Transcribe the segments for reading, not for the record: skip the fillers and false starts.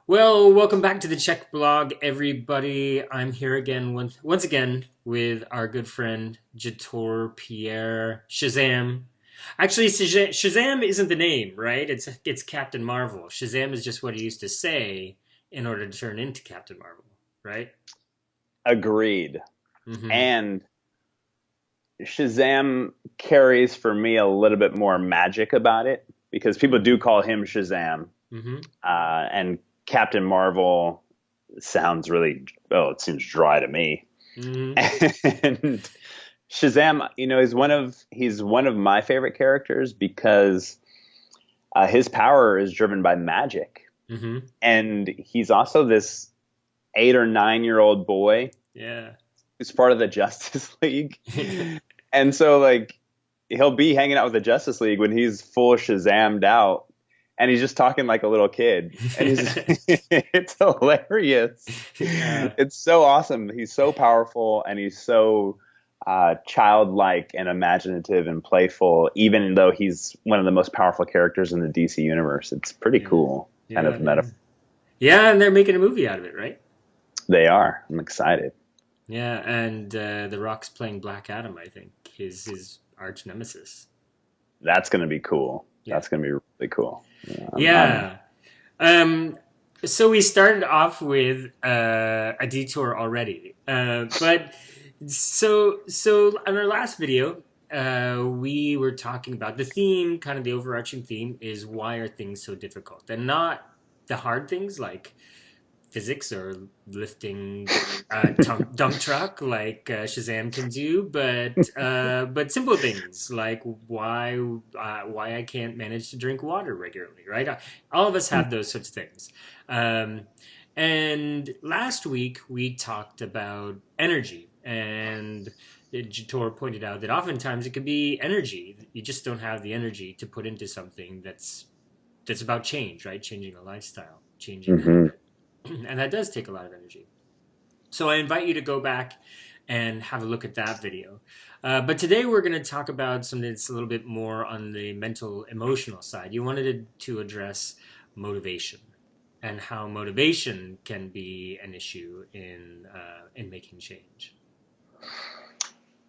Well, welcome back to the CHEK blog, everybody. I'm here again once again with our good friend Jator, Pierre, Shazam. Actually, Shazam isn't the name, right? It's Captain Marvel. Shazam is just what he used to say in order to turn into Captain Marvel, right? Agreed. Mm-hmm. And Shazam carries for me a little bit more magic about it because people do call him Shazam. Mm-hmm. And Captain Marvel sounds really, oh, it seems dry to me. Mm-hmm. And Shazam, he's one of my favorite characters because his power is driven by magic. Mm-hmm. And he's also this 8 or 9 year old boy Yeah. who's part of the Justice League. And so like he'll be hanging out with the Justice League when he's full Shazammed out and he's just talking like a little kid. And he's it's hilarious. Yeah. It's so awesome. He's so powerful and he's so childlike and imaginative and playful, even though he's one of the most powerful characters in the DC universe. It's pretty Yeah. cool kind Yeah. of Yeah. metaphor. Yeah, and they're making a movie out of it, right? They are. I'm excited. Yeah, and The Rock's playing Black Adam, I think, his arch nemesis. That's going to be cool. Yeah. That's going to be really cool. Yeah, I'm Yeah. Um, so we started off with a detour already. But on our last video, we were talking about the theme, kind of the overarching theme is why are things so difficult? And not the hard things like physics or lifting a dump truck like Shazam can do, but simple things like why I can't manage to drink water regularly, right? All of us have those sorts of things. Um, and last week we talked about energy, and Jator pointed out that oftentimes it could be energy. You just don't have the energy to put into something that's about change, right? Changing a lifestyle, changing a Mhm. habit. And that does take a lot of energy. So I invite you to go back and have a look at that video. But today we're going to talk about something that's a little bit more on the mental, emotional side. You wanted to address motivation and how motivation can be an issue in making change.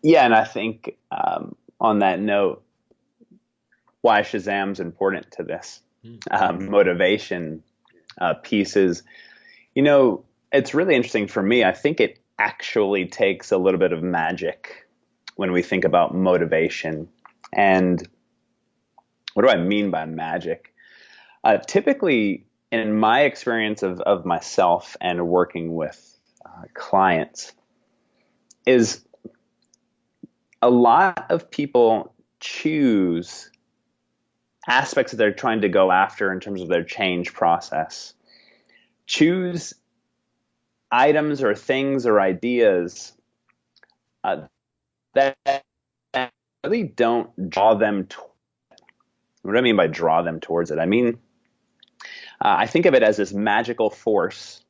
Yeah, and I think on that note, why Shazam's important to this Mm. motivation pieces. You know, it's really interesting for me. I think it actually takes a little bit of magic when we think about motivation. And what do I mean by magic? Typically, in my experience of myself and working with clients, is a lot of people choose aspects that they're trying to go after in terms of their change process. Choose items or things or ideas that really don't draw them. What do I mean by draw them towards it? I mean, I think of it as this magical force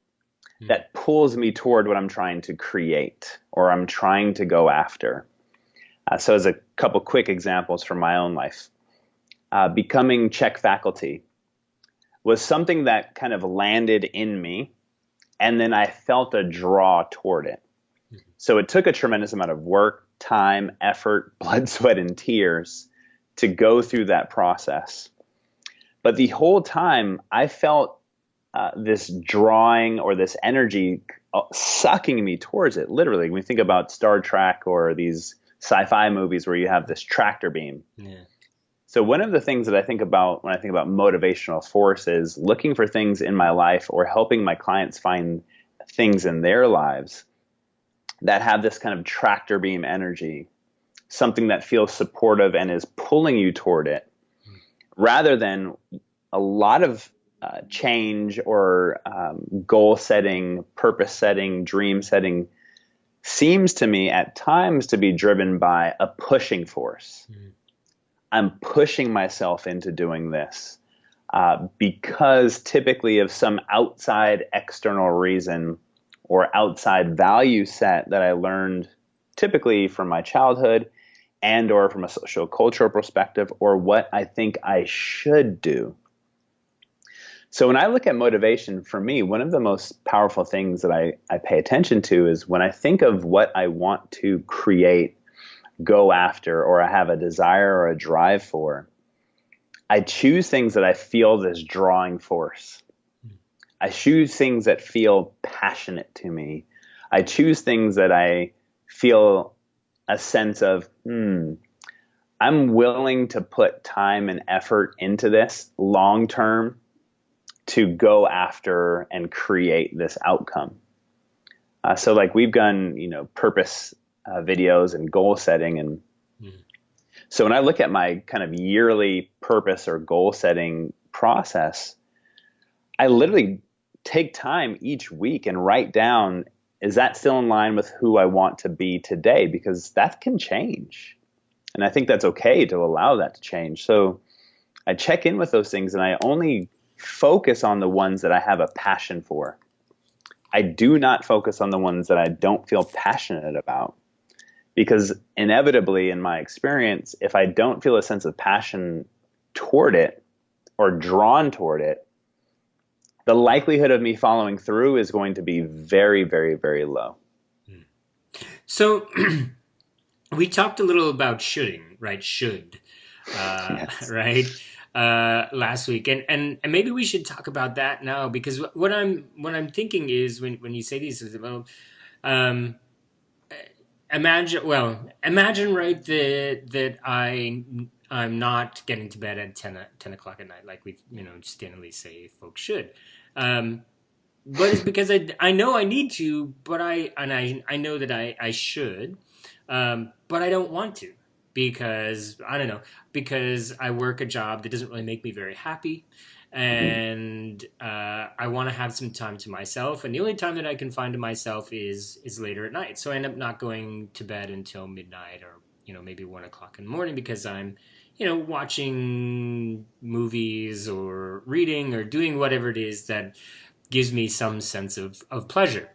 Mm. that pulls me toward what I'm trying to create or I'm trying to go after. So, as a couple quick examples from my own life, becoming CHEK faculty was something that kind of landed in me, and then I felt a draw toward it. So it took a tremendous amount of work, time, effort, blood, sweat, and tears to go through that process. But the whole time, I felt this drawing or this energy sucking me towards it. Literally, when we think about Star Trek or these sci-fi movies where you have this tractor beam. Yeah. So one of the things that I think about when I think about motivational force is looking for things in my life or helping my clients find things in their lives that have this kind of tractor beam energy, something that feels supportive and is pulling you toward it, rather than a lot of change or goal setting, purpose setting, dream setting seems to me at times to be driven by a pushing force. Mm. I'm pushing myself into doing this because typically of some outside external reason or outside value set that I learned typically from my childhood and or from a social cultural perspective or what I think I should do. So when I look at motivation, for me, one of the most powerful things that I pay attention to is when I think of what I want to create, go after, or I have a desire or a drive for, I choose things that I feel this drawing force. I choose things that feel passionate to me. I choose things that I feel a sense of, I'm willing to put time and effort into this long term to go after and create this outcome. So like we've done, purpose videos and goal setting. And so when I look at my kind of yearly purpose or goal setting process, I literally take time each week and write down, is that still in line with who I want to be today? Because that can change. And I think that's okay to allow that to change. So I check in with those things and I only focus on the ones that I have a passion for. I do not focus on the ones that I don't feel passionate about. Because inevitably, in my experience, if I don't feel a sense of passion toward it or drawn toward it, the likelihood of me following through is going to be very, very, very low. So we talked a little about shoulding, right? Yes. Right? Last week, and maybe we should talk about that now, because what I'm thinking is when you say these, well, um, imagine, right, that I'm not getting to bed at 10 o'clock at night, like we standardly say folks should. Um, but it's because I know I need to, but I know that I should, but I don't want to, because I don't know, because I work a job that doesn't really make me very happy, Mm-hmm. and I want to have some time to myself, and the only time that I can find to myself is later at night. So I end up not going to bed until midnight, or maybe 1 o'clock in the morning, because I'm watching movies or reading or doing whatever it is that gives me some sense of pleasure.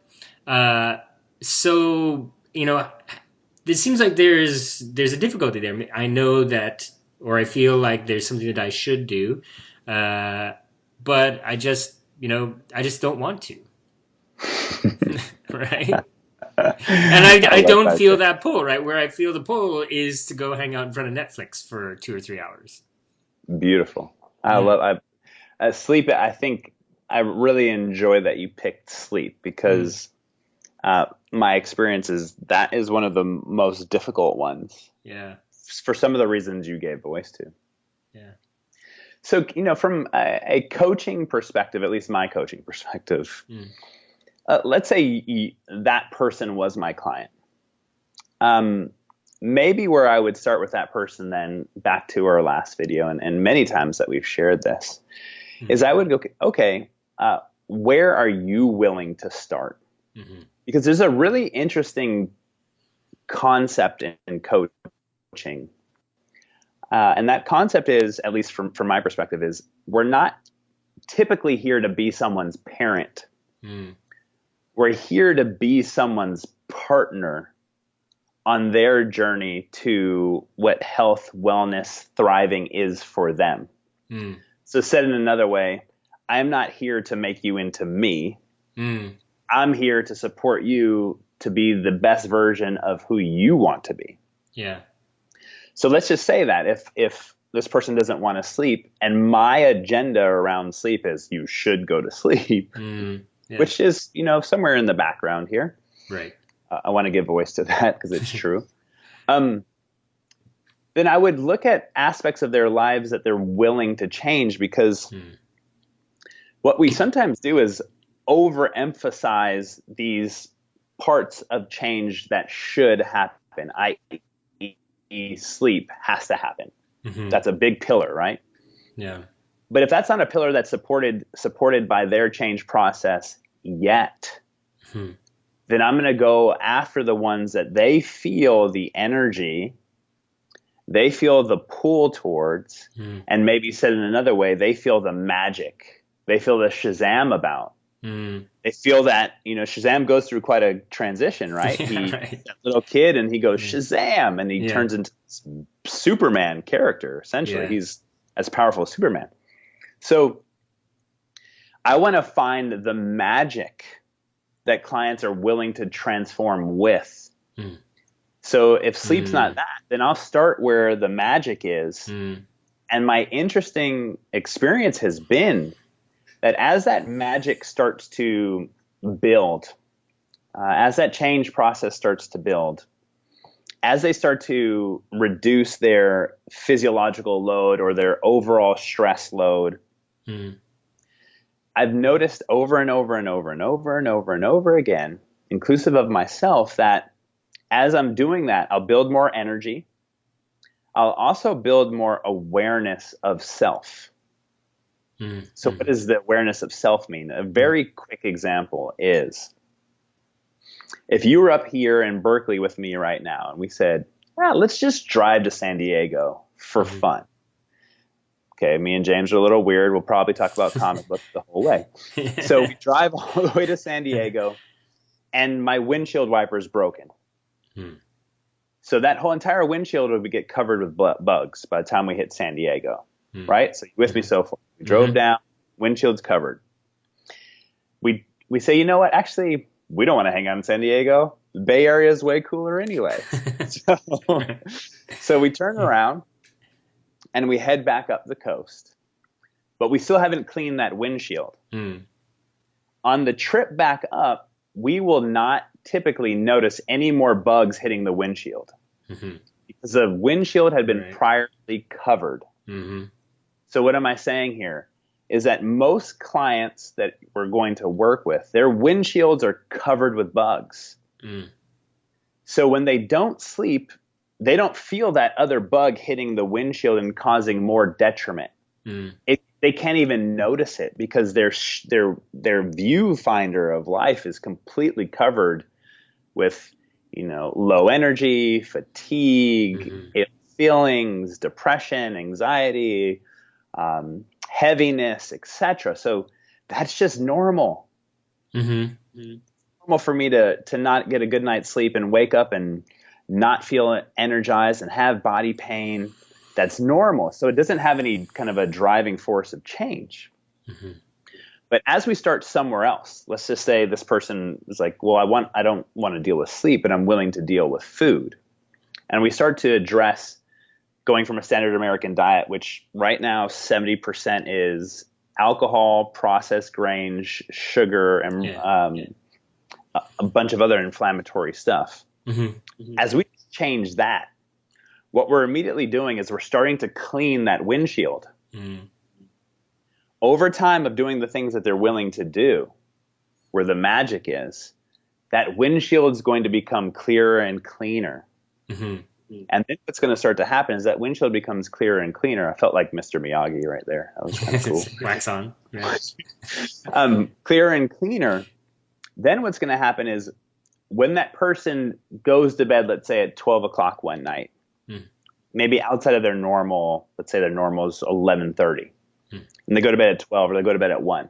Uh, so it seems like there's a difficulty there. I know that, or I feel like there's something that I should do, uh, but I just don't want to, right? And I I love don't that. feel that pull, right? Where I feel the pull is to go hang out in front of Netflix for 2 or 3 hours. Beautiful. I Mm, love sleep. I think I really enjoy that you picked sleep mm, because my experience is that is one of the most difficult ones yeah, for some of the reasons you gave voice to. yeah. So, from a coaching perspective, at least my coaching perspective, Mm, let's say that person was my client. Um, Maybe where I would start with that person, then back to our last video, and many times that we've shared this, mm, is I would go, okay, where are you willing to start? mm-hmm, Because there's a really interesting concept in coaching. And that concept is, at least from my perspective, is we're not typically here to be someone's parent. mm, We're here to be someone's partner on their journey to what health, wellness, thriving is for them. mm, So said in another way, I'm not here to make you into me. mm, I'm here to support you to be the best version of who you want to be. yeah. So let's just say that if this person doesn't want to sleep and my agenda around sleep is you should go to sleep, Mm, yeah. which is, somewhere in the background here. Right. I want to give voice to that because it's true. Um, then I would look at aspects of their lives that they're willing to change, because Mm, what we sometimes do is overemphasize these parts of change that should happen, i.e., sleep has to happen. mm-hmm, That's a big pillar, right? yeah. But if that's not a pillar that's supported by their change process yet, Hmm. then I'm going to go after the ones that they feel the energy, they feel the pull towards, Mm, and maybe said in another way, they feel the magic, they feel the Shazam about. mm. They feel that, Shazam goes through quite a transition, right? Yeah, He's right. that little kid and he goes Yeah. Shazam and he Yeah. turns into this Superman character, essentially. Yeah. He's as powerful as Superman. So I want to find the magic that clients are willing to transform with. Mm. So if sleep's not Mm. that, then I'll start where the magic is. Mm. And my interesting experience has been that as that magic starts to build, as that change process starts to build, as they start to reduce their physiological load or their overall stress load, Mm. I've noticed over and over and over and over and over and over again, inclusive of myself, that as I'm doing that, I'll build more energy. I'll also build more awareness of self. Mm. So what Mm. does the awareness of self mean? A Mm. very quick example is if you were up here in Berkeley with me right now and we said, let's just drive to San Diego for Mhm. fun. Okay, me and James are a little weird. We'll probably talk about comic books the whole way. So we drive all the way to San Diego and my windshield wiper is broken. Mm. So that whole entire windshield would get covered with bugs by the time we hit San Diego, Mm. right? So you with me Mhm. so far? We drove Mhm. down, windshield's covered. We say, you know what? Actually, we don't want to hang out in San Diego. The Bay Area is way cooler anyway. So we turn around and we head back up the coast, but we still haven't cleaned that windshield. Mm. On the trip back up, we will not typically notice any more bugs hitting the windshield Mhm. because the windshield had been Right. priorly covered. Mhm. So what am I saying here? Is that most clients that we're going to work with, their windshields are covered with bugs. Mm. So when they don't sleep, they don't feel that other bug hitting the windshield and causing more detriment. Mm. They can't even notice it because their viewfinder of life is completely covered with, low energy, fatigue, Mhm. ill feelings, depression, anxiety, heaviness, etc. So that's just normal. Mhm. Normal for me to not get a good night's sleep and wake up and not feel energized and have body pain. That's normal. So it doesn't have any kind of a driving force of change. Mhm. But as we start somewhere else, let's just say this person is like, well, I don't want to deal with sleep, but I'm willing to deal with food. And we start to address going from a standard American diet, which right now 70% is alcohol, processed grains, sugar, and Yeah. a bunch of other inflammatory stuff. Mhm. As we change that, what we're immediately doing is we're starting to clean that windshield. Mm. Over time of doing the things that they're willing to do, where the magic is, that windshield is going to become clearer and cleaner. Mhm. And then what's going to start to happen is that windshield becomes clearer and cleaner. I felt like Mr. Miyagi right there. That was kind of cool. Wax on. Yeah. Clearer and cleaner. Then what's going to happen is when that person goes to bed, let's say at 12 o'clock one night, Mm. maybe outside of their normal, let's say their normal is 11:30, Mm. and they go to bed at 12 or they go to bed at 1.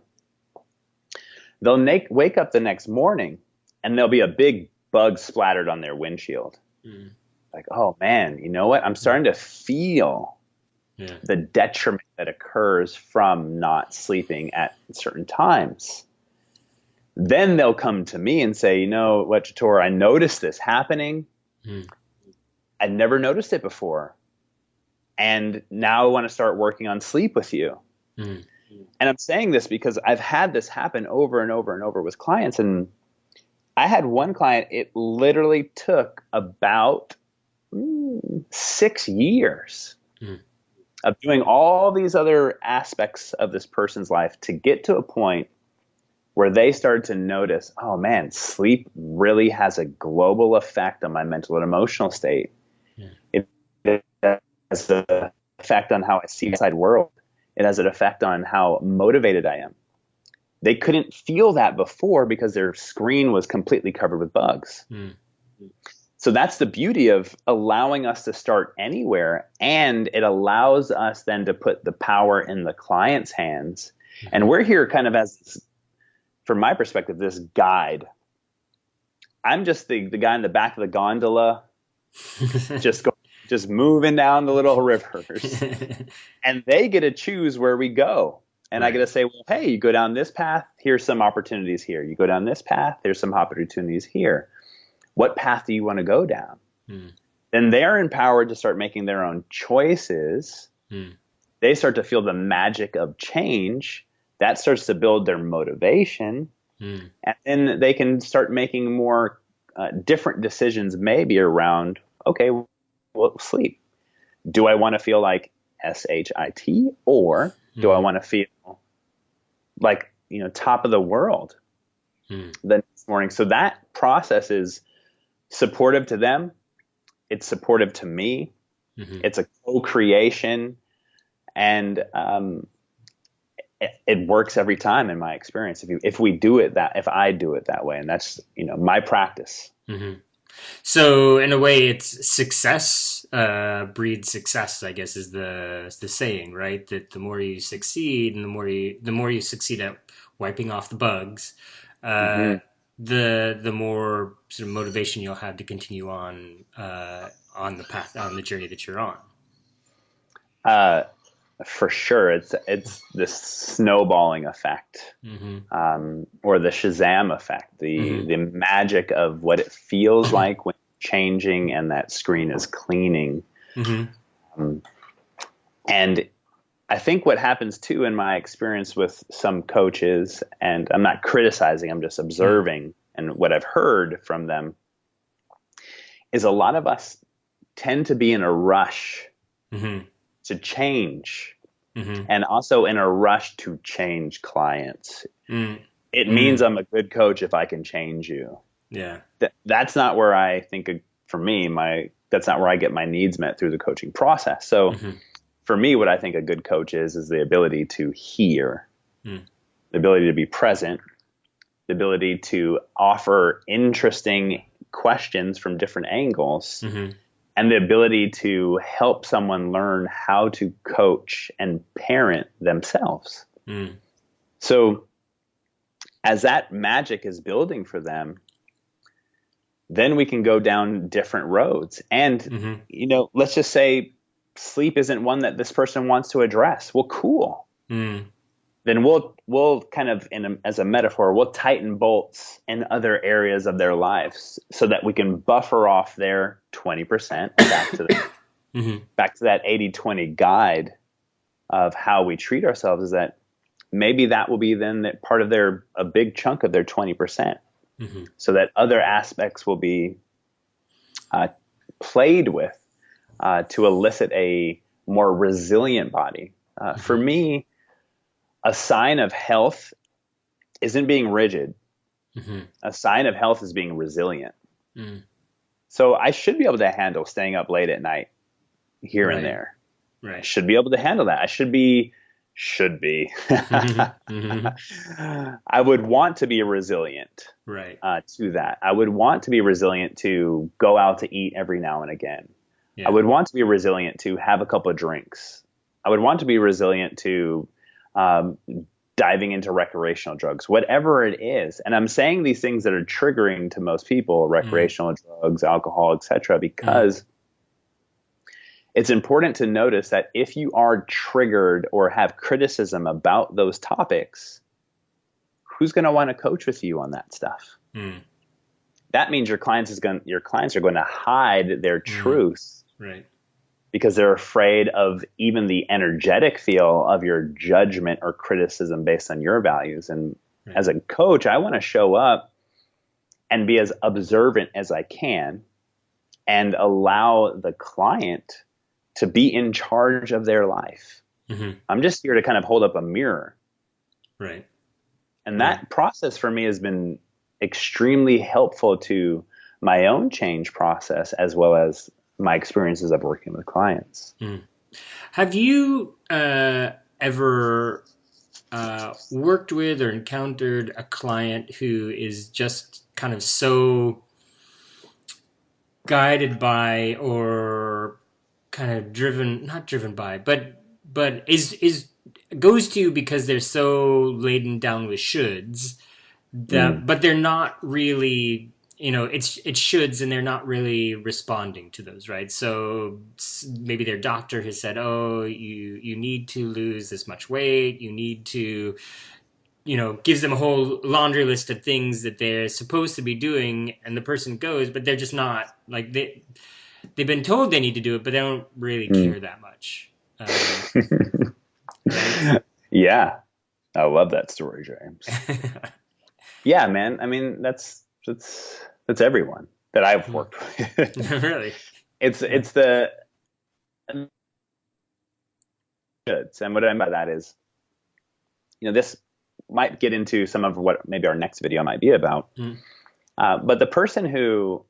They'll wake up the next morning and there'll be a big bug splattered on their windshield. Mm. Like, oh man, you know what? I'm starting to feel Yeah. the detriment that occurs from not sleeping at certain times. Then they'll come to me and say, you know what, Jator, I noticed this happening. Mm. I'd never noticed it before. And now I want to start working on sleep with you. Mm. And I'm saying this because I've had this happen over and over and over with clients. And I had one client, it literally took about 6 years Mm. of doing all these other aspects of this person's life to get to a point where they started to notice, oh man, sleep really has a global effect on my mental and emotional state. Yeah. It has an effect on how I see the outside world. It has an effect on how motivated I am. They couldn't feel that before because their screen was completely covered with bugs. Mm. So that's the beauty of allowing us to start anywhere, and it allows us then to put the power in the client's hands. Mhm. And we're here kind of as, from my perspective, this guide. I'm just the guy in the back of the gondola, just moving down the little rivers, and they get to choose where we go. And I get Right. to say, well, hey, you go down this path, here's some opportunities here. You go down this path, there's some opportunities here. What path do you want to go down? Mm. Then they're empowered to start making their own choices. Mm. They start to feel the magic of change. That starts to build their motivation. Mm. And then they can start making more different decisions, maybe around, okay, well, sleep. Do I want to feel like SHIT, or do I Mm. want to feel like, top of the world Mm. the next morning? So that process is supportive to them. It's supportive to me. Mm. It's a co-creation, and it works every time in my experience. If I do it that way, and that's my practice. Mm. So in a way, it's success breeds success. I guess is the saying, right? That the more you succeed, and the more you succeed at wiping off the bugs, uh, Hmm. the more sort of motivation you'll have to continue on the path on the journey that you're on. Uh, for sure, it's this snowballing effect, Mm-hmm. or the Shazam effect, the Mm-hmm. the magic of what it feels like when changing and that screen is cleaning. Mm-hmm. Um, and I think what happens too, in my experience with some coaches, and I'm not criticizing, I'm just observing, and what I've heard from them is a lot of us tend to be in a rush Mm-hmm. to change, Mm-hmm. and also in a rush to change clients. It means Mm-hmm. I'm a good coach if I can change you. Yeah. That's not where I think, for me, that's not where I get my needs met through the coaching process. So Mm-hmm. for me, what I think a good coach is the ability to hear, Mm-hmm. the ability to be present, the ability to offer interesting questions from different angles, Mm-hmm. and the ability to help someone learn how to coach and parent themselves. Mm-hmm. So as that magic is building for them, then we can go down different roads. And, Mm-hmm. let's just say sleep isn't one that this person wants to address. Well, cool. Mm-hmm. Then we'll kind of, as a metaphor, we'll tighten bolts in other areas of their lives so that we can buffer off their 20% Mm-hmm. back to that 80/20 guide of how we treat ourselves. Is that maybe that will be then that part of a big chunk of their 20%, Mm-hmm. so that other aspects will be uh, played with to elicit a more resilient body. For Mm-hmm. me, a sign of health isn't being rigid. Mm-hmm. A sign of health is being resilient. Mm. So I should be able to handle staying up late at night here and Right. there. I Right. should be able to handle that. Should be. Mm-hmm. Mm-hmm. I would want to be resilient Right. to that. I would want to be resilient to go out to eat every now and again. I Yeah. would want to be resilient to have a couple of drinks. I would want to be resilient to um, diving into recreational drugs, whatever it is. And I'm saying these things that are triggering to most people, Mm. recreational drugs, alcohol, etc., Mm. because it's important to notice that if you are triggered or have criticism about those topics, who's going to want to coach with you on that stuff? Mm. That means your clients are going to hide their Mm. truth Right. because they're afraid of even the energetic feel of your judgment or criticism based on your values. And Right. as a coach, I want to show up and be as observant as I can and allow the client to be in charge of their life. Mm-hmm. I'm just here to kind of hold up a mirror. Right. And Right. that process for me has been extremely helpful to my own change process, as well as my experiences of working with clients. Mm. Have you ever worked with or encountered a client who is just kind of so guided by or kind of driven, not driven by, but is goes to you because they're so laden down with shoulds Mm. that, but they're not really it's shoulds and they're not really responding to those, right? So maybe their doctor has said, oh, you need to lose this much weight, you need to, gives them a whole laundry list of things that they're supposed to be doing, and the person goes, but they're just not, like, they've been told they need to do it, but they don't really Mm. care that much. Right. Yeah, I love that story, James. Yeah, man. I mean, that's everyone that I've worked with. Really. Yeah. It's the shoulds, and what I mean by that is, this might get into some of what maybe our next video might be about. Mm. But the person who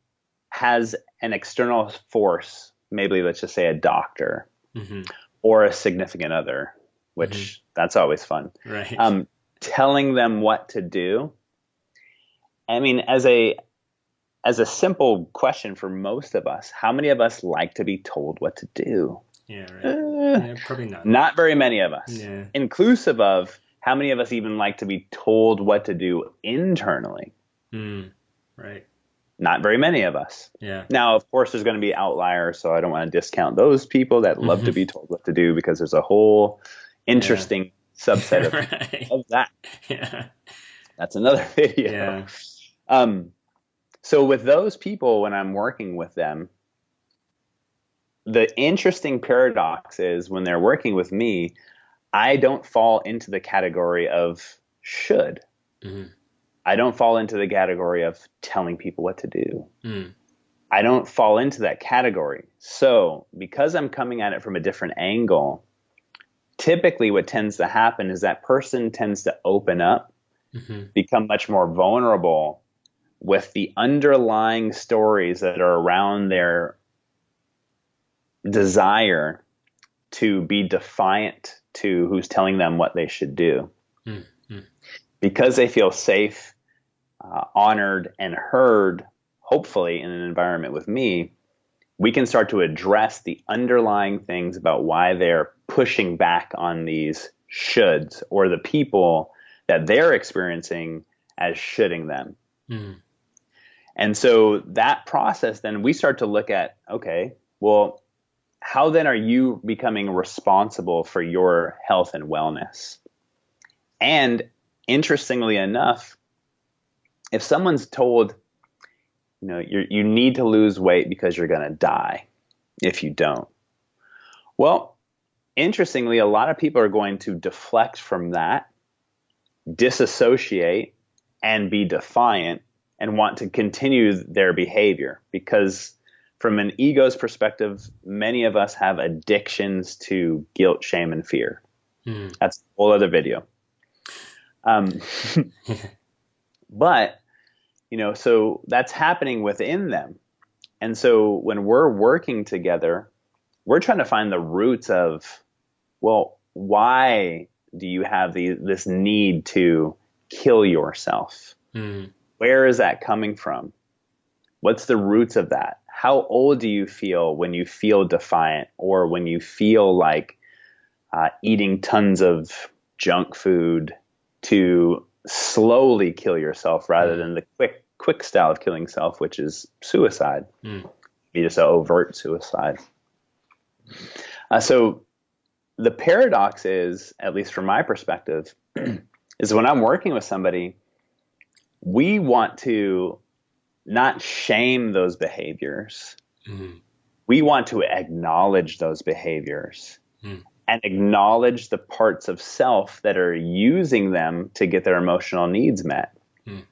has an external force, maybe let's just say a doctor Hmm. or a significant other, Hmm. which that's always fun, Right. telling them what to do. I mean, as a simple question for most of us, how many of us like to be told what to do? Yeah. Right. Uh, Yeah. Probably not. Not very many of us, Yeah. inclusive of how many of us even like to be told what to do internally. Mm. Right. Not very many of us. Yeah. Now, of course, there's going to be outliers, so I don't want to discount those people that love Hmm. to be told what to do, because there's a whole Yeah. interesting subset of Right. that. Yeah. That's another video. Yeah. Um, so with those people, when I'm working with them, the interesting paradox is when they're working with me, I don't fall into the category of should. Hmm. I don't fall into the category of telling people what to do. Mm. I don't fall into that category. So because I'm coming at it from a different angle, typically what tends to happen is that person tends to open up, Hmm. become much more vulnerable with the underlying stories that are around their desire to be defiant to who's telling them what they should do. Mm. Mm. Because they feel safe, honored, and heard, hopefully in an environment with me, we can start to address the underlying things about why they're pushing back on these shoulds, or the people that they're experiencing as shoulding them. Mm. And so that process, then we start to look at, okay, well, how then are you becoming responsible for your health and wellness? And interestingly enough, if someone's told, you need to lose weight because you're going to die if you don't. Well, interestingly, a lot of people are going to deflect from that, disassociate, and be defiant, and want to continue their behavior, because from an ego's perspective, many of us have addictions to guilt, shame, and fear. Mm. That's a whole other video. Um, but, so that's happening within them. And so when we're working together, we're trying to find the roots of, well, why do you have this need to kill yourself? Mm. Where is that coming from? What's the roots of that? How old do you feel when you feel defiant, or when you feel like eating tons of junk food to slowly kill yourself rather than the quick style of killing self, which is suicide? Mm. Be just an overt suicide. So the paradox is, at least from my perspective, is when I'm working with somebody, we want to not shame those behaviors. Mm. We want to acknowledge those behaviors, Mm. and acknowledge the parts of self that are using them to get their emotional needs met. Mm.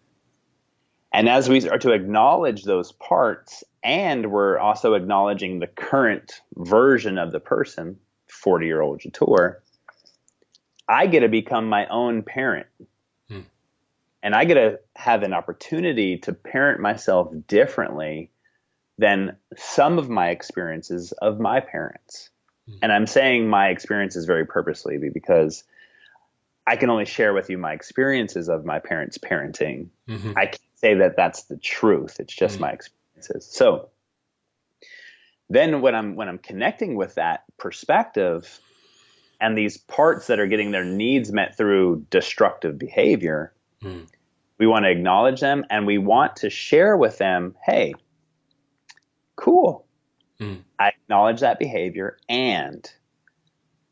And as we start to acknowledge those parts, and we're also acknowledging the current version of the person, 40-year-old Jator, I get to become my own parent. Mm. And I get to have an opportunity to parent myself differently than some of my experiences of my parents. Mm. And I'm saying my experiences very purposely, because I can only share with you my experiences of my parents' parenting. Mm-hmm. I can't say that that's the truth. It's just my experiences. So then when I'm connecting with that perspective, and these parts that are getting their needs met through destructive behavior, Mm. We want to acknowledge them, and we want to share with them, hey, cool. Mm. I acknowledge that behavior, and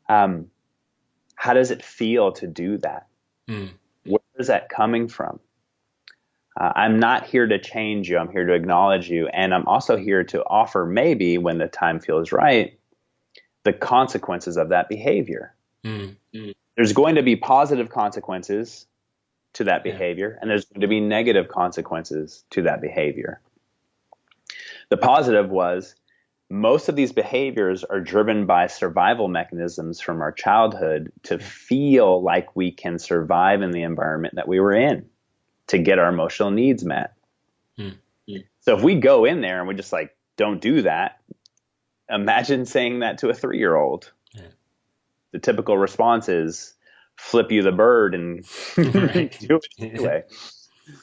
how does it feel to do that? Mm. Where is that coming from? I'm not here to change you. I'm here to acknowledge you. And I'm also here to offer, maybe when the time feels right, the consequences of that behavior. Mm. Mm. There's going to be positive consequences to that Yeah. behavior, and there's going to be negative consequences to that behavior. The positive was most of these behaviors are driven by survival mechanisms from our childhood to feel like we can survive in the environment that we were in, to get our emotional needs met. Mm. Mm. So if we go in there and we just like, don't do that, imagine saying that to a 3-year-old. Yeah. The typical response is flip you the bird and Right. do it anyway.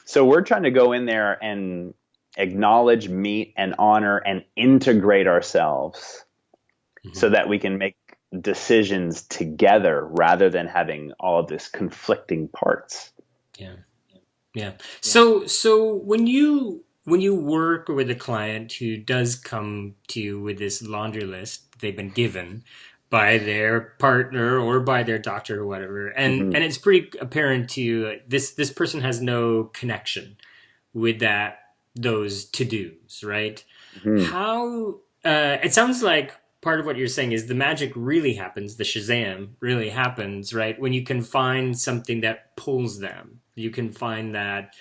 So we're trying to go in there and acknowledge, meet, and honor and integrate ourselves so that we can make decisions together rather than having all of this conflicting parts. Yeah. Yeah. So when you work with a client who does come to you with this laundry list they've been given by their partner or by their doctor or whatever, and Mm-hmm. and it's pretty apparent to you this person has no connection with those to-dos, right? Mm-hmm. How it sounds like part of what you're saying is the magic really happens, the Shazam really happens, right? When you can find something that pulls them. You can find that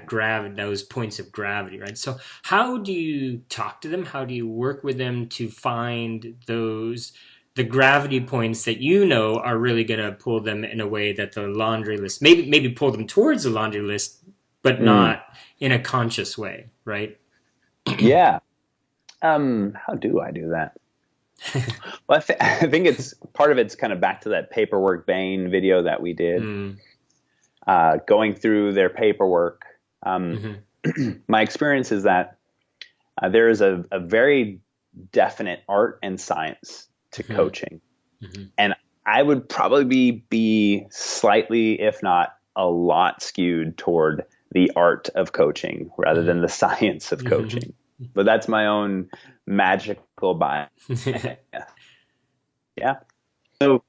gravity, those points of gravity, right? So how do you talk to them? How do you work with them to find the gravity points that you know are really going to pull them in a way that the laundry list maybe pull them towards the laundry list, but Mm. not in a conscious way, right? Yeah. How do I do that? Well, I think it's part of it's kind of back to that paperwork Bane video that we did, Mm. going through their paperwork. Hmm. My experience is that there is a very definite art and science to Hmm. coaching. Hmm. And I would probably be slightly, if not a lot, skewed toward the art of coaching rather than the science of Hmm. coaching. But that's my own magical bias. Yeah. So,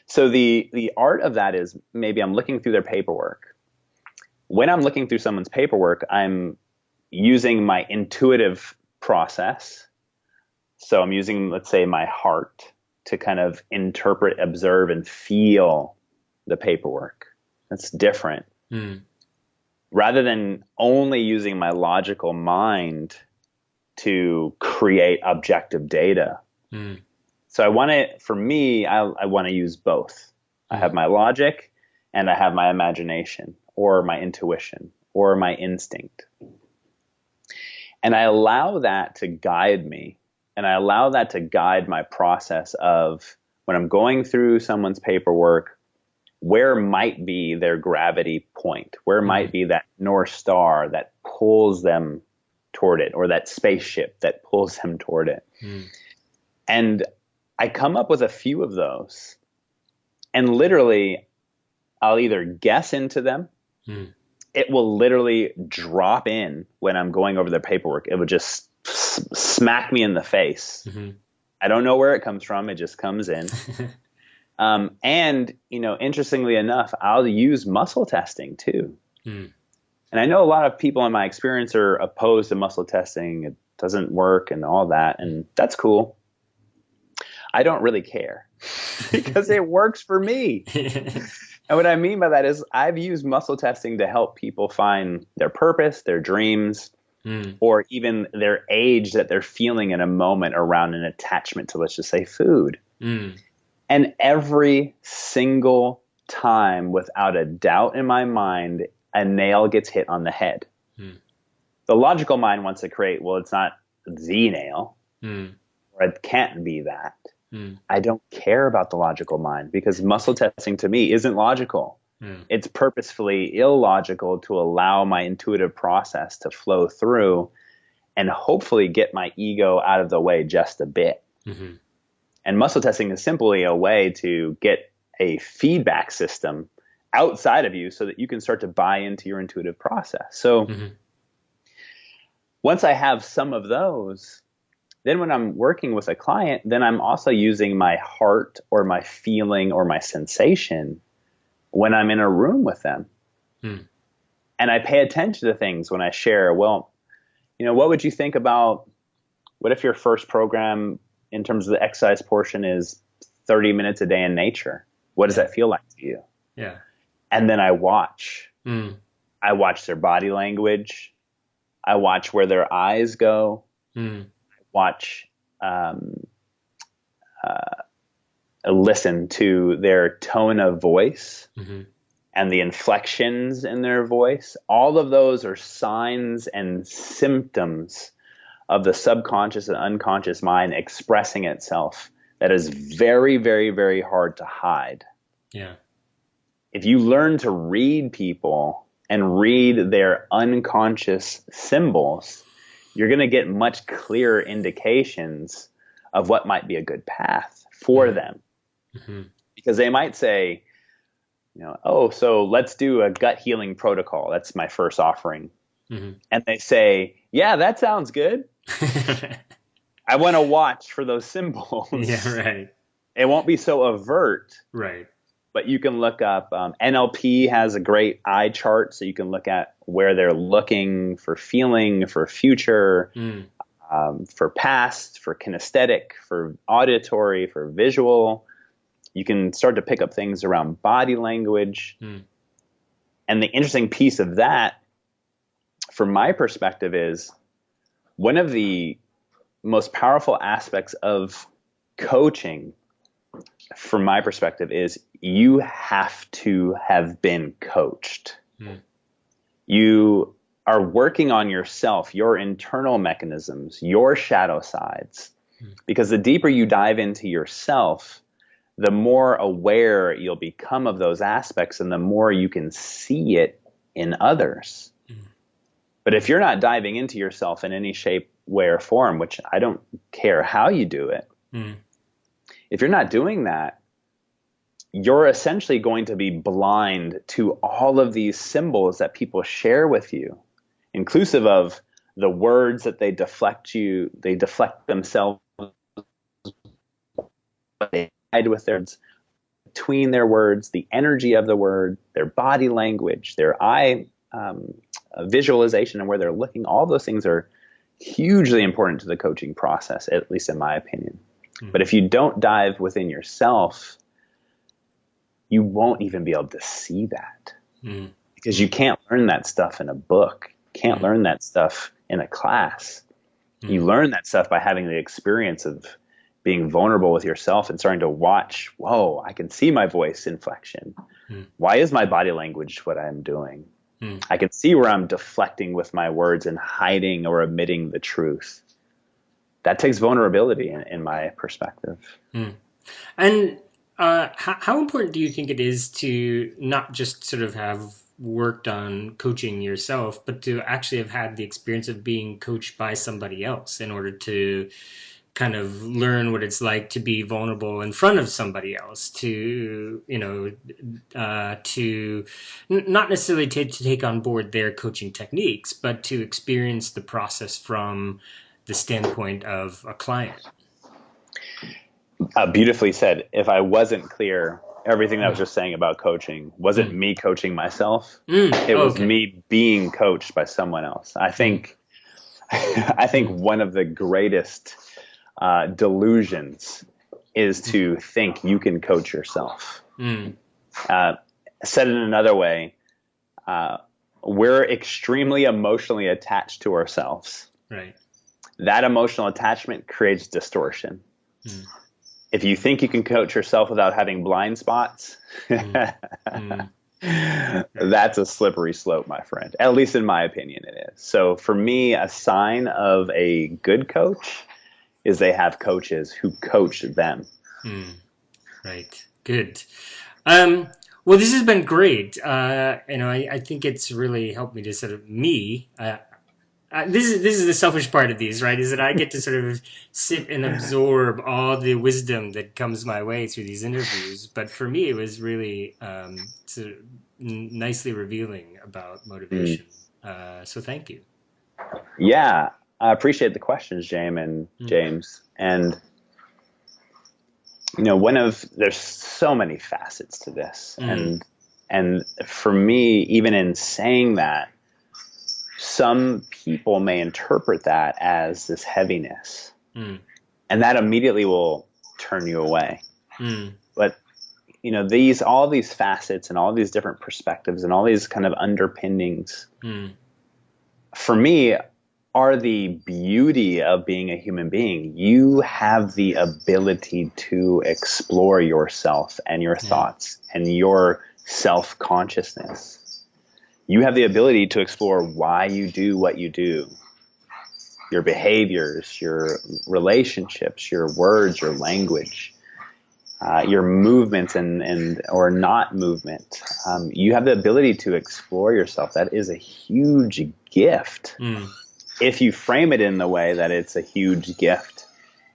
so the art of that is maybe I'm looking through their paperwork. When I'm looking through someone's paperwork, I'm using my intuitive process. So I'm using, let's say, my heart to kind of interpret, observe, and feel the paperwork. That's different. Mm. Rather than only using my logical mind to create objective data. Mm. So I want to, for me, I want to use both. I have Mm. my logic and I have my imagination or my intuition or my instinct. And I allow that to guide me. And I allow that to guide my process of when I'm going through someone's paperwork, where might be their gravity point? Where might be that North Star that pulls them toward it, or that spaceship that pulls them toward it? Mm. And I come up with a few of those. And literally, I'll either guess into them. Mm. It will literally drop in when I'm going over their paperwork. It would just smack me in the face. Mm-hmm. I don't know where it comes from. It just comes in. And, interestingly enough, I'll use muscle testing too. Mm. And I know a lot of people in my experience are opposed to muscle testing. It doesn't work and all that. And that's cool. I don't really care because it works for me. And what I mean by that is I've used muscle testing to help people find their purpose, their dreams, or even their age that they're feeling in a moment around an attachment to, let's just say, food. Mm. And every single time, without a doubt in my mind, a nail gets hit on the head. Mm. The logical mind wants to create, well, it's not the nail, Mm. or it can't be that. Mm. I don't care about the logical mind because muscle testing to me isn't logical. Mm. It's purposefully illogical to allow my intuitive process to flow through and hopefully get my ego out of the way just a bit. Mm-hmm. And muscle testing is simply a way to get a feedback system outside of you so that you can start to buy into your intuitive process. So Mm-hmm. once I have some of those, then when I'm working with a client, then I'm also using my heart or my feeling or my sensation when I'm in a room with them. Mm. And I pay attention to things when I share, well, what would you think about, what if your first program in terms of the exercise portion is 30 minutes a day in nature? What does Yeah. that feel like to you? Yeah. And then I watch. Mm. I watch their body language. I watch where their eyes go. Mm. Watch, um, listen to their tone of voice Mm-hmm. and the inflections in their voice. All of those are signs and symptoms of the subconscious and unconscious mind expressing itself that is very, very, very hard to hide. Yeah. If you learn to read people and read their unconscious symbols, you're going to get much clearer indications of what might be a good path for Mm-hmm. them. Mm-hmm. Because they might say, oh, so let's do a gut healing protocol. That's my first offering. Mm-hmm. And they say, yeah, that sounds good. I want to watch for those Yeah, symbols. right. It won't be so overt, Right. but you can look up, NLP has a great eye chart, so you can look at where they're looking for feeling, for future, Mm. for past, for kinesthetic, for auditory, for visual. You can start to pick up things around body language. Mm. And the interesting piece of that, from my perspective, is one of the most powerful aspects of coaching, from my perspective, is you have to have been coached. Mm. You are working on yourself, your internal mechanisms, your shadow sides. Mm. Because the deeper you dive into yourself, the more aware you'll become of those aspects and the more you can see it in others. Mm. But if you're not diving into yourself in any shape, way, or form, which I don't care how you do it, Mm. if you're not doing that, you're essentially going to be blind to all of these symbols that people share with you, inclusive of the words that they deflect themselves, they hide with their words, between their words, the energy of the word, their body language, their eye visualization and where they're looking. All those things are hugely important to the coaching process, at least in my opinion. Mm. But if you don't dive within yourself, you won't even be able to see that. Mm. Because you can't learn that stuff in a book. You can't Mm. learn that stuff in a class. Mm. You learn that stuff by having the experience of being vulnerable with yourself and starting to watch, whoa, I can see my voice inflection. Mm. Why is my body language what I'm doing? Mm. I can see where I'm deflecting with my words and hiding or omitting the truth. That takes vulnerability in my perspective. Mm. And how important do you think it is to not just sort of have worked on coaching yourself, but to actually have had the experience of being coached by somebody else in order to kind of learn what it's like to be vulnerable in front of somebody else, to not necessarily to take on board their coaching techniques, but to experience the process from the standpoint of a client. Beautifully said. If I wasn't clear, everything that I was Mm. just saying about coaching wasn't Mm. me coaching myself. Mm. It Oh, was okay. me being coached by someone else. I Mm. think, I think Mm. one of the greatest delusions is to think you can coach yourself. Mm. Uh, Said in another way, uh, we're extremely emotionally attached to ourselves. Right. That emotional attachment creates distortion. Mm. If you think you can coach yourself without having blind spots, Mm. Mm. Right. that's a slippery slope, my friend. At least in my opinion, it is. So for me, a sign of a good coach is they have coaches who coach them. Mm. Right. Good. Um, well, this has been great. I think it's really helped me to sort of this is the selfish part of these, right? Is that I get to sort of sit and absorb all the wisdom that comes my way through these interviews. But for me, it was really nicely revealing about Mm. motivation. So thank you. Yeah, I appreciate the questions, Mm, James. And there's so many facets to this, mm, and for me, even in saying that, some people may interpret that as this heaviness, mm, and that immediately will turn you away. mm, But these all these facets and all these different perspectives and all these kind of underpinnings, mm, for me, are the beauty of being a human being. You have the ability to explore yourself and your yeah. thoughts and your self consciousness. You have the ability to explore why you do what you do, your behaviors, your relationships, your words, your language, your movements and or not movement. You have the ability to explore yourself. That is a huge gift Mm, if you frame it in the way that it's a huge gift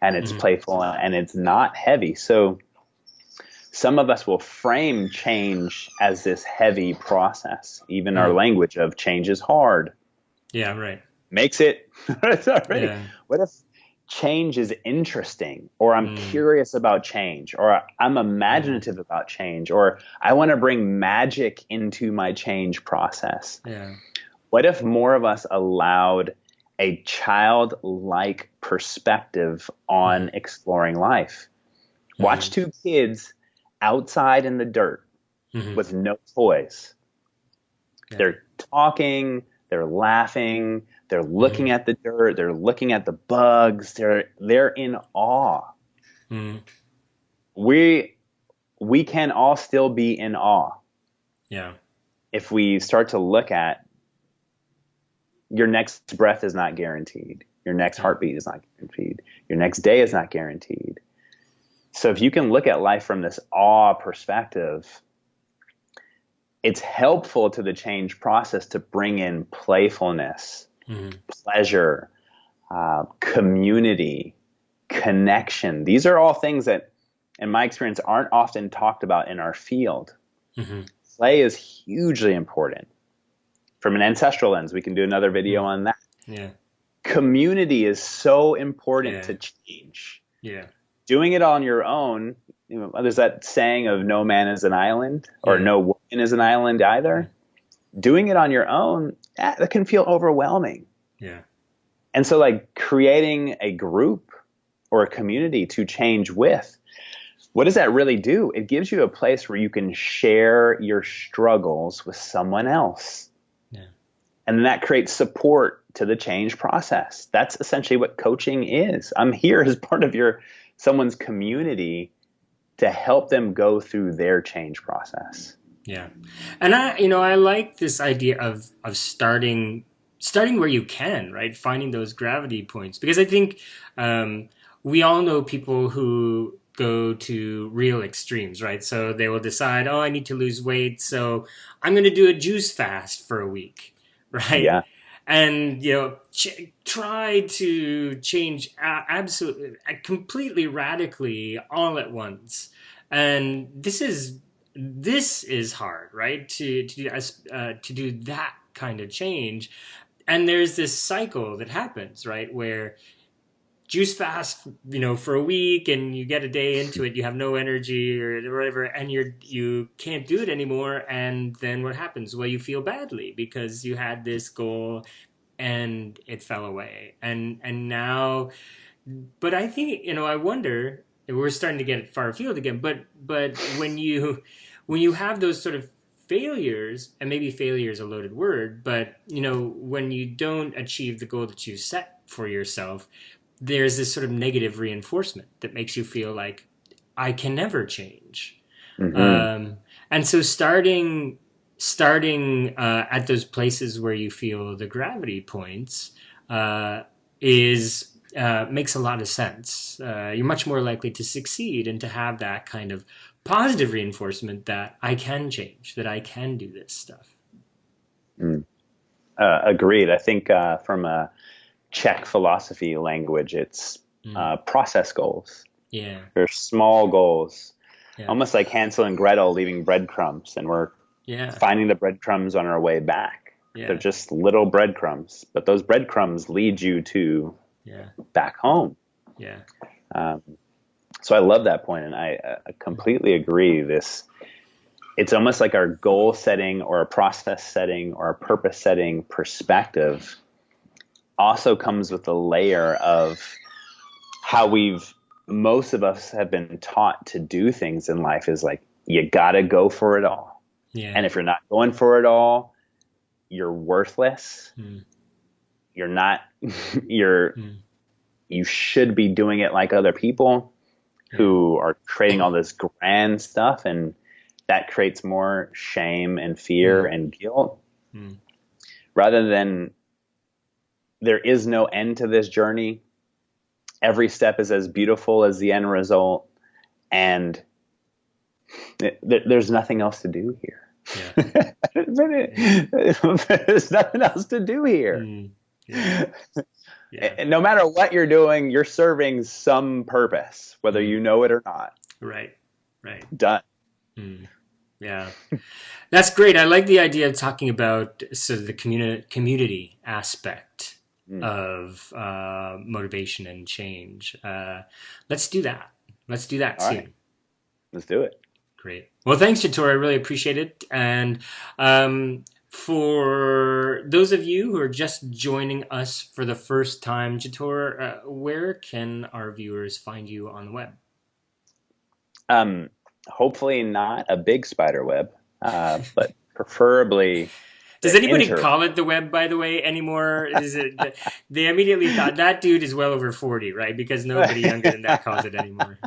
and it's mm, playful and it's not heavy. So some of us will frame change as this heavy process. Even our mm. language of change is hard Yeah, right. makes it it's already. Yeah. What if change is interesting, or I'm Mm, curious about change, or I'm mm, imaginative about change, or I want to bring magic into my change process? yeah. What if more of us allowed a childlike perspective on Mm, exploring life? Watch mm, two kids outside in the dirt mm, with no toys. yeah. They're talking, they're laughing, they're looking Mm, at the dirt, they're looking at the bugs, they're in awe. mm, We we can all still be in awe yeah. if we start to look at your next breath is not guaranteed. Your next Yeah. heartbeat is not guaranteed. Your next day is not guaranteed. So if you can look at life from this awe perspective, it's helpful to the change process to bring in playfulness, Mm, pleasure, community, connection. These are all things that, in my experience, aren't often talked about in our field. mm, Play is hugely important. From an ancestral lens, we can do another video mm, on that. yeah. Community is so important Yeah. to change. Yeah. Doing it on your own, there's that saying of no man is an island, or Yeah. no woman is an island Mm, either. Doing it on your own, that can feel overwhelming. yeah. And so, like, creating a group or a community to change with, what does that really do? It gives you a place where you can share your struggles with someone else. Yeah. And then that creates support to the change process. That's essentially what coaching is. I'm here as part of someone's community to help them go through their change process. Yeah. And I like this idea of starting where you can, right? Finding those gravity points because I think we all know people who go to real extremes, right? So they will decide, oh, I need to lose weight, so I'm going to do a juice fast for a week, right? Yeah. And try to change absolutely, completely, radically, all at once. And this is hard, right? To do that kind of change, and there's this cycle that happens, right, where juice fast, for a week, and you get a day into it, you have no energy or whatever, and you can't do it anymore, and then what happens? Well, you feel badly because you had this goal and it fell away, and now, but I think, I wonder, we're starting to get far afield again, but when you have those sort of failures, and maybe failure is a loaded word, but when you don't achieve the goal that you set for yourself, there's this sort of negative reinforcement that makes you feel like I can never change. Mm-hmm. And so starting at those places where you feel the gravity points is makes a lot of sense. You're much more likely to succeed and to have that kind of positive reinforcement that I can change, that I can do this stuff. Mm. Agreed. I think from a CHEK philosophy language, it's Mm. process goals. Yeah, They're small goals, yeah, almost like Hansel and Gretel leaving breadcrumbs, and we're Yeah. finding the breadcrumbs on our way back. They're Yeah. just little breadcrumbs, but those breadcrumbs lead you to Yeah. back home. Yeah. Um, so I love that point, and I completely agree. It's almost like our goal setting or a process setting or a purpose setting perspective also comes with a layer of how most of us have been taught to do things in life is like, you gotta go for it all. Yeah. And if you're not going for it all, you're worthless. Mm. You're not, you're, Mm. you should be doing it like other people Yeah. who are creating all this grand stuff. And that creates more shame and fear Mm. and guilt Mm. rather than there is no end to this journey. Every step is as beautiful as the end result. And there's nothing else to do here. Yeah. Yeah. There's nothing else to do here. Mm. Yeah. Yeah. And no matter what you're doing, you're serving some purpose, whether Mm. you know it or not. Right. Right. Done. Mm. Yeah. That's great. I like the idea of talking about sort of the community aspect Mm. of motivation and change. Let's do that. Let's do that All right, soon. let's do it. Great. Well, thanks, Jator. I really appreciate it. And for those of you who are just joining us for the first time, Jator, where can our viewers find you on the web? Hopefully not a big spider web, but preferably Does the anybody inter. call it the web, by the way, anymore? Is it? They immediately thought that dude is well over 40, right? Because nobody younger than that calls it anymore.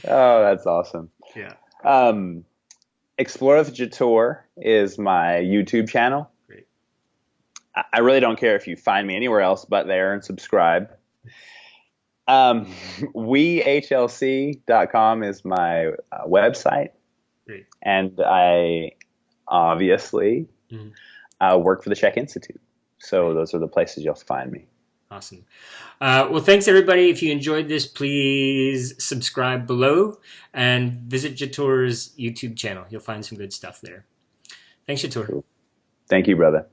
Oh, that's awesome. Yeah, Um, Explore with Jator is my YouTube channel. great. I really don't care if you find me anywhere else but there and subscribe. Um, wehlc.com is my website, Great. and I obviously Mhm. work for the CHEK Institute. So those are the places you'll find me. Awesome. Well, thanks everybody. If you enjoyed this, please subscribe below and visit Jator's YouTube channel. You'll find some good stuff there. Thanks, Jator. Cool. Thank you, brother.